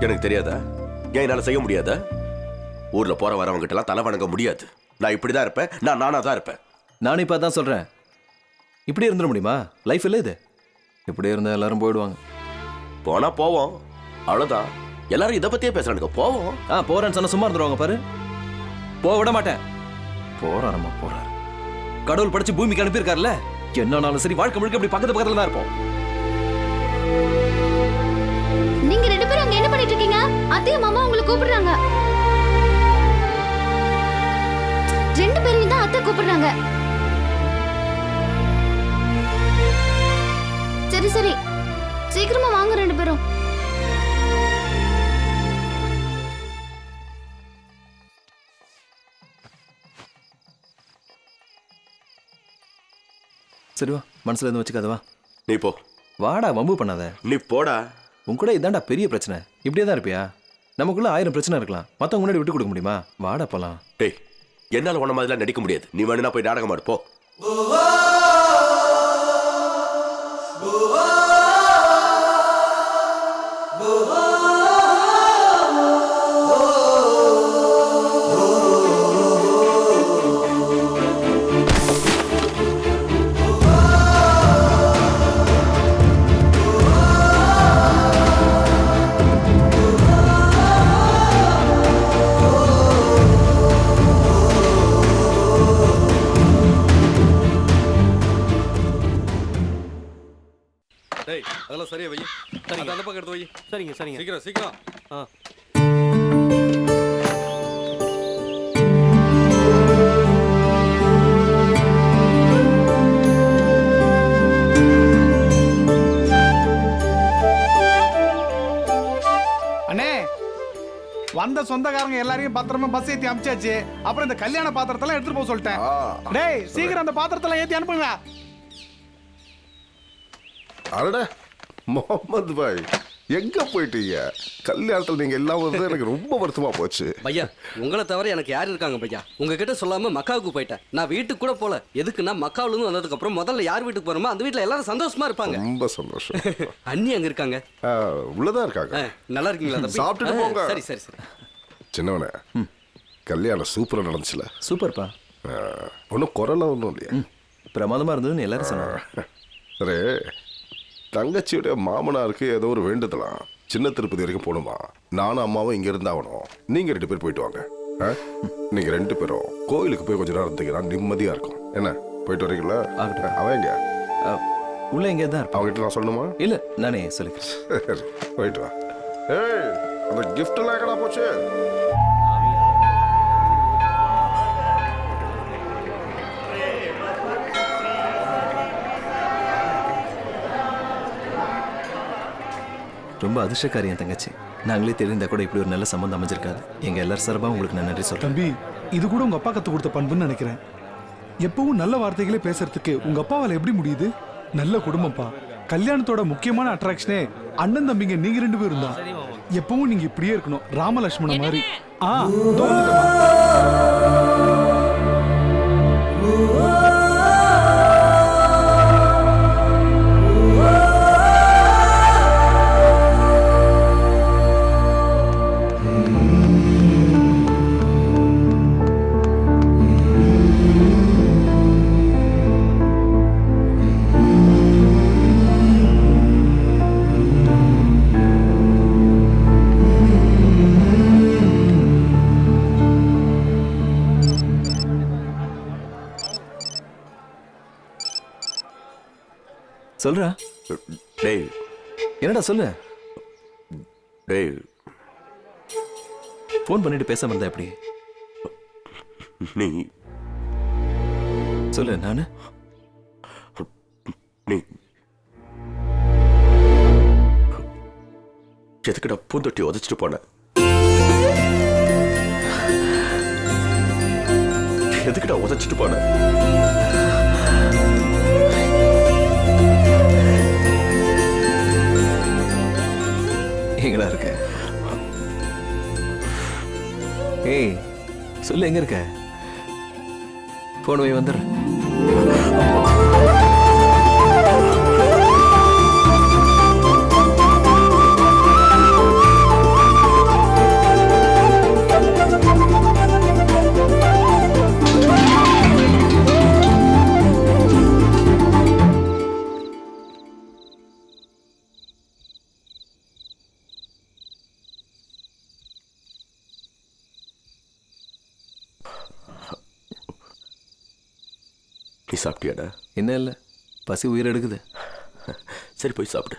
எனக்கு தெரியாதா? ஏன் என்னால செய்ய முடியாதா? ஊர்ல போற வரவங்க கிட்ட எல்லாம் தலை வணங்க முடியாது. நான் இப்படிதான் இருப்பேன். நான் நானா தான் இருப்பேன். நானும் இப்போ அதான் சொல்கிறேன். இப்படியே இருந்துட முடியுமா? லைஃப் இல்லை இது. இப்படியே இருந்தால் எல்லாரும் போயிடுவாங்க. போனா போவோம், அவ்வளவுதான். எல்லாரும் இதை பத்தியே பேசுறானுங்க. போவோம். போறேன்னு சொன்னா சும்மா இருந்துருவாங்க பாரு. போக விட மாட்டேன். போறாரம்மா போறாரு. கடவுள் படிச்சு பூமிக்கு அனுப்பியிருக்காருல்ல, என்னன்னாலும் சரி வாழ்க்கை முழுக்க இப்படி பக்கத்து பக்கத்துல தான் இருப்போம். நீங்க ரெண்டு பேரும் அங்க என்ன பண்ணிட்டு இருக்கீங்க? அத்தையும் மாமா உங்களை கூப்பிடுறாங்க. ரெண்டு பேரையும் தான் அத்தை கூப்பிடுறாங்க. சரி சரி, சீக்கிரமா வாங்க ரெண்டு பேரும். சரி வா, மனசுல இருந்து வச்சுக்காத வா. நீ போ. வாடா, வம்பு பண்ணாத. நீ போடா. உன் கூட இதாண்டா பெரிய பிரச்சனை. இப்படியே தான் இருப்பியா? நமக்குள்ள 1000 பிரச்சனை இருக்கலாம், மத்தவங்க முன்னாடி விட்டு கொடுக்க முடியுமா? வாடா போலாம். டேய், என்னால உன்ன மாதிரிலாம் நடிக்க முடியாது. நீ வேணும்னா போய் நாடகம் ஆடு போ. டேய், அதெல்லாம் சரியா வை. அது அந்த பக்கம் எடுத்து வை. சரிங்க சரிங்க. சீக்கிரம் சீக்கிரம். அண்ணே, வந்த சொந்தக்காரங்க எல்லாரையும் பத்திரமா பஸ் ஏத்தி அனுப்பிச்சாச்சு. அப்புறம் இந்த கல்யாண பாத்திரத்தெல்லாம் எடுத்துட்டு போக சொல்லிட்டேன். டேய், சீக்கிரம் அந்த பாத்திரத்தெல்லாம் ஏத்தி அனுப்புங்க. அடடா முகமது பாய், எங்க போயிட்டீங்க? கல்யாணத்துல நீங்க எல்லாம் வந்து எனக்கு ரொம்ப வருத்தமா போச்சு. பையா, உங்களை தவிர எனக்கு யார் இருக்காங்க பையா? உங்ககிட்ட சொல்லாம மக்காவுக்கு போயிட்டேன். நான் வீட்டுக்கு கூட போல. எதுக்குன்னா மக்காவுல இருந்து வந்ததுக்கு அப்புறம் முதல்ல யார் வீட்டுக்கு போறோமோ அந்த வீட்டுல எல்லாரும் சந்தோஷமா இருப்பாங்க. ரொம்ப சந்தோஷம். அண்ணி அங்க இருக்காங்க. உள்ளதான் இருக்காங்க. நல்லா இருக்கீங்களா தம்பி? சாப்பிட்டுட்டு போங்க. சரி சரி சரி. சின்னவனே, கல்யாணம் சூப்பரா நடந்துச்சுல? சூப்பர்ப்பா. ஒன்றும் குறைலாம் ஒன்றும் இல்லையா? பிரமாதமா இருந்ததுன்னு எல்லாரும் சொன்னாங்க. சரி, தங்கச்சியுடைய மாமனாருக்கு ஏதோ ஒரு வேண்டுதலாம். சின்ன திருப்பதி வரைக்கும் போகணுமா? நானும் அம்மாவும் இங்க இருந்தாகணும். நீங்க 2 பேர் போயிட்டு வாங்க. நீங்க 2 பேரும் கோயிலுக்கு போய் கொஞ்ச நேரம் இருந்தீங்கன்னா நிம்மதியா இருக்கும். என்ன, போயிட்டு வரீங்களா? அவன் எங்க? உள்ள எங்கே தான் இருப்பான். அவங்ககிட்ட நான் சொல்லணுமா? இல்ல, நானே சொல்லிக்கிறேன். சரி, போயிட்டு வா. ஏய், அந்த கிஃப்ட் எல்லாம் எங்கடா போச்சு? ரொம்ப அதிர்ஷ்டக்காரி என் தங்கச்சி. நாங்களே தெரிந்தா கூட இப்படி ஒரு நல்ல சம்பந்தம் அமைஞ்சிருக்காது. எங்க எல்லாரும் சார்பா உங்களுக்கு நான் நன்றி சொல்றேன். தம்பி, இது கூட உங்க அப்பா கத்து கொடுத்த பண்புன்னு நினைக்கிறேன். எப்பவும் நல்ல வார்த்தைகளே பேசுறதுக்கு உங்க அப்பாவால எப்படி முடியுது? நல்ல குடும்பம்ப்பா. கல்யாணத்தோட முக்கியமான அட்ராக்ஷனே அண்ணன் தம்பிங்க நீங்க 2 பேரும் தான். எப்பவும் நீங்க இப்படியே இருக்கணும், ராமலட்சுமண மாதிரி. இதோ வந்துட்டேம்மா. சொல்றா. டேய், என்னடா சொல்லு. டேய், ஃபோன் பண்ணிட்டு பேசாம இருந்தா எப்படி? நீ சொல்லு. நானு நீ எதுக்குடா பூந்தொட்டி உதச்சிட்டு போன? எதுக்குடா உதச்சிட்டு போன? எங்கடா இருக்க? ஏய், சொல்லு, எங்க இருக்க? போன் போய் வந்துடுறேன். நீ சாப்பிட்டியாடா? என்ன இல்லை, பசி உயிர் எடுக்குது. சரி போய் சாப்பிடு.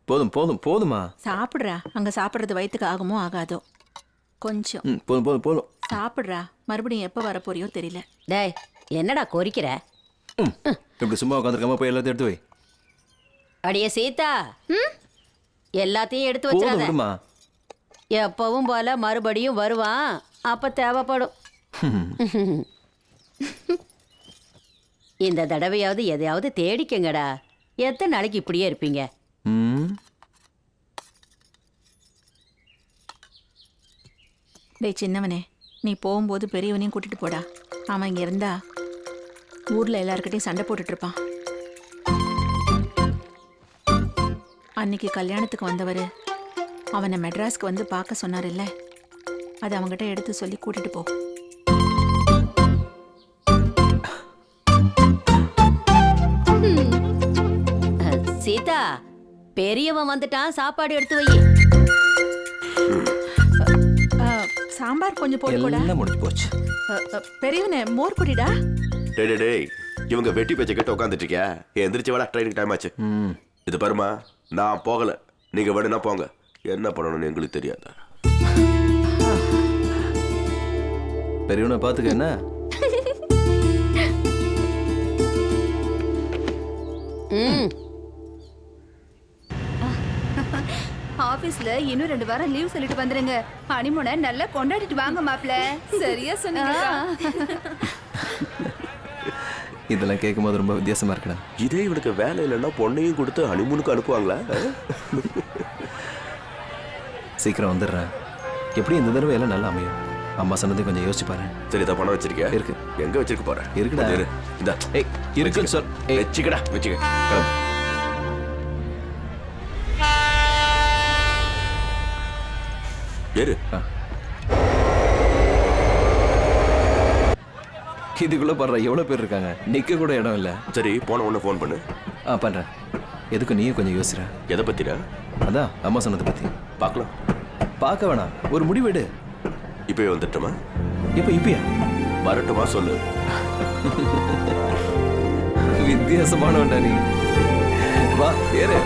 போதும் போதும் போதுமா. சாப்பிட்றா. அங்க சாப்பிட்றது வயிற்றுக்கு ஆகுமோ ஆகாதோ. கொஞ்சம் போதும் போதும் போதும். சாப்பிட்றா. மறுபடியும் எப்போ வர போறியோ தெரியல. டேய் என்னடா கொறிக்கிற? இப்படி சும்மா உட்காந்துருக்காம போய் எல்லாத்தையும் எடுத்து வை. அடியே சீதா, எல்லாத்தையும் எடுத்து போதும் வச்சிடாத. விடுமா. எப்பவும் போல மறுபடியும் வருவான், அப்ப தேவைப்படும். இந்த தடவையாவது எதையாவது தேடிக்கங்கடா. எத்தனை நாளைக்கு இப்படியே இருப்பீங்க? ம், டேய் சின்னவனே, நீ போகும்போது பெரியவனையும் கூட்டிட்டு போடா. அவன் இங்க இருந்தா ஊர்ல எல்லார்கிட்டையும் சண்டை போட்டுட்டு இருப்பான். அன்னைக்கு கல்யாணத்துக்கு வந்தவர் அவனை மெட்ராஸ்க்கு வந்து பார்க்க சொன்னார்ல்ல, அதை அவங்ககிட்ட எடுத்து சொல்லி கூட்டிட்டு போ. சீதா, பெரியவன் வந்துட்டான், சாப்பாடு எடுத்து வை. சாம்பார் கொஞ்சம் போட்டு போடா. எல்லாம் முடிஞ்சு போச்சு. பெரியவனே மோர் குடிடா. டேய் டேய் டேய், இவங்க வெட்டி பேச்சை கேட்டு உட்காந்துட்டு இருக்கியா? எந்திரிச்சு வேலை, ட்ரெயினுக்கு டைம் ஆச்சு. இது பாருமா, நான் போகல, நீங்க வேணும்னா போங்க. என்ன பண்ணணும்னு எங்களுக்கு தெரியாதா? பெரியவனை பார்த்துக்க. என்ன ஆபீஸ்ல இன்னும் 2 வாரம் லீவ் சொல்லிட்டு வந்துருங்க. ஹனிமூனை நல்லா கொண்டாடிட்டு வாங்க மாப்ள. சரியா சொன்னீங்க. இதெல்லாம் கேட்கும்போது ரொம்ப வித்தியாசமா இருக்குடா. இதே இவனுக்கு வேலை இல்லைன்னா பொண்ணையும் கொடுத்து ஹனிமூனுக்கு அனுப்புவாங்களா? சீக்கிரம் வந்துடுறேன். எப்படி இந்த தடவை எல்லாம் நல்லா அமையும். அம்மா சொன்னதை கொஞ்சம் யோசிச்சு பாரு. சரி, இதை பணம் வச்சிருக்கியா? இருக்கு. எங்க வச்சிருக்க போற? இருக்குடா. இரு. இந்தா. ஏய் இருக்குன்னு சொல். ஏய் வச்சுக்கடா, வச்சுக்க. கிளம்பு. ஏறு. இதுக்குள்ள பாடுற எவ்வளவு பேர் இருக்காங்க, நிக்க கூட இடம் இல்ல. சரி, போன உடனே ஃபோன் பண்ணு. பண்றேன். எதுக்கு நீயும் கொஞ்சம் யோசிற. எதை பத்திடா? அதான் அம்மா சொன்னதை பத்தி. பார்க்கலாம். பார்க்க வேணாம், ஒரு முடிவு எடு. இப்பவே வந்துட்டோமா? இப்பயா வரட்டுமா சொல்லு. வித்தியாசமானவன்டா நீ. வா ஏறு.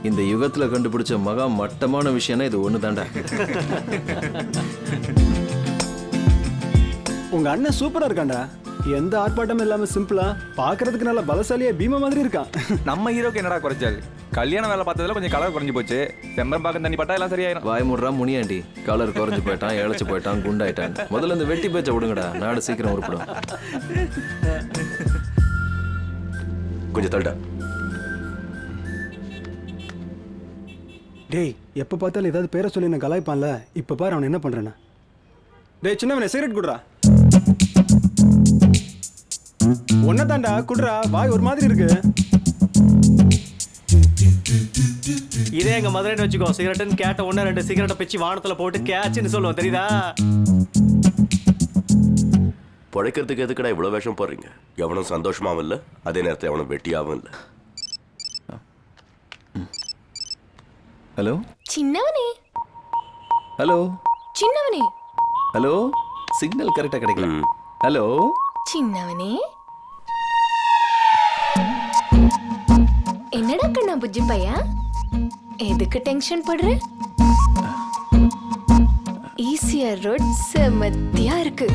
இந்த யுகத்துல கண்டுபிடிச்ச மகா மட்டமான விஷயம்னா இது ஒண்ணுதான்டா. உங்க அண்ணன் சூப்பரா இருக்கான்டா. எந்த ஆர்ப்பாட்டமும் இல்லாம சிம்பிளா, பாக்குறதுக்கு நல்ல பலசாலியா பீமா மாதிரி இருக்கான். நம்ம ஹீரோக்கு என்னடா குறைச்சாரு? கல்யாண வேலை பார்த்ததுல கொஞ்சம் கலர் குறைஞ்சு போச்சு. செம்பரம் பாக்கம் தண்ணி பட்டா எல்லாம் சரியாயிரும். வாய் மூடுறா முனியாண்டி. கலர் குறைஞ்சு போயிட்டான், இழைச்சு போயிட்டான், குண்டாயிட்டான். முதல்ல இந்த வெட்டி பேச்சை விடுங்கடா, நாடு சீக்கிரம் உருப்படும். கொஞ்சம் தள்ளிட்டா. டேய் எப்ப பார்த்தாலும் ஏதாவது பேரை சொல்லி நான் கலாய்ப்பான்ல. இப்ப பாரு அவன் என்ன பண்றானா. டேய் சின்னவனே, சிகரெட் குடுறா. ஒன்னதாண்டா குடுறா, வாய் ஒரு மாதிரி இருக்கு. இதே எங்க மதுரைன்னு வச்சுக்கோ, சிகரெட்டுன்னு கேட்ட ஒன்று 2 சிகரெட்டை பிச்சு வானத்துல போட்டு கேட்சுன்னு சொல்லுவோம், தெரியுதா? பிழைக்கிறதுக்கு எதுக்குடா இவ்வளோ வேஷம் போடுறீங்க? எவனும் சந்தோஷமாவும் இல்லை, அதே நேரத்தில் எவனும் வெட்டியாகவும் இல்லை. ஹலோ சின்னவனே. ஹலோ சின்னவனே. ஹலோ, சிக்னல் கரெக்டா கிடைக்கல. ஹலோ சின்னவனே. என்னடா கண்ணா புஜ்ஜி பையா, எதுக்கு டென்ஷன் படுற? ஈசிஆர் ரோட் செமத்தியா இருக்கு.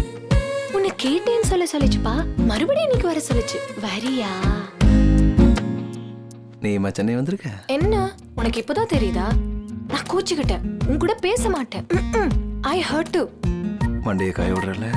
உன்னை கேட்டேன்னு சொல்லிச்சுப்பா, மறுபடியும் இன்னைக்கு வர சொல்லிச்சு. வரியா? நீமா சென்னை வந்திருக்க? என்ன உனக்கு இப்பதான் தெரியுதா? நான் கோச்சுக்கிட்டேன், உன் கூட பேச மாட்டேன். I heard to. மண்டையை காய விடுறல.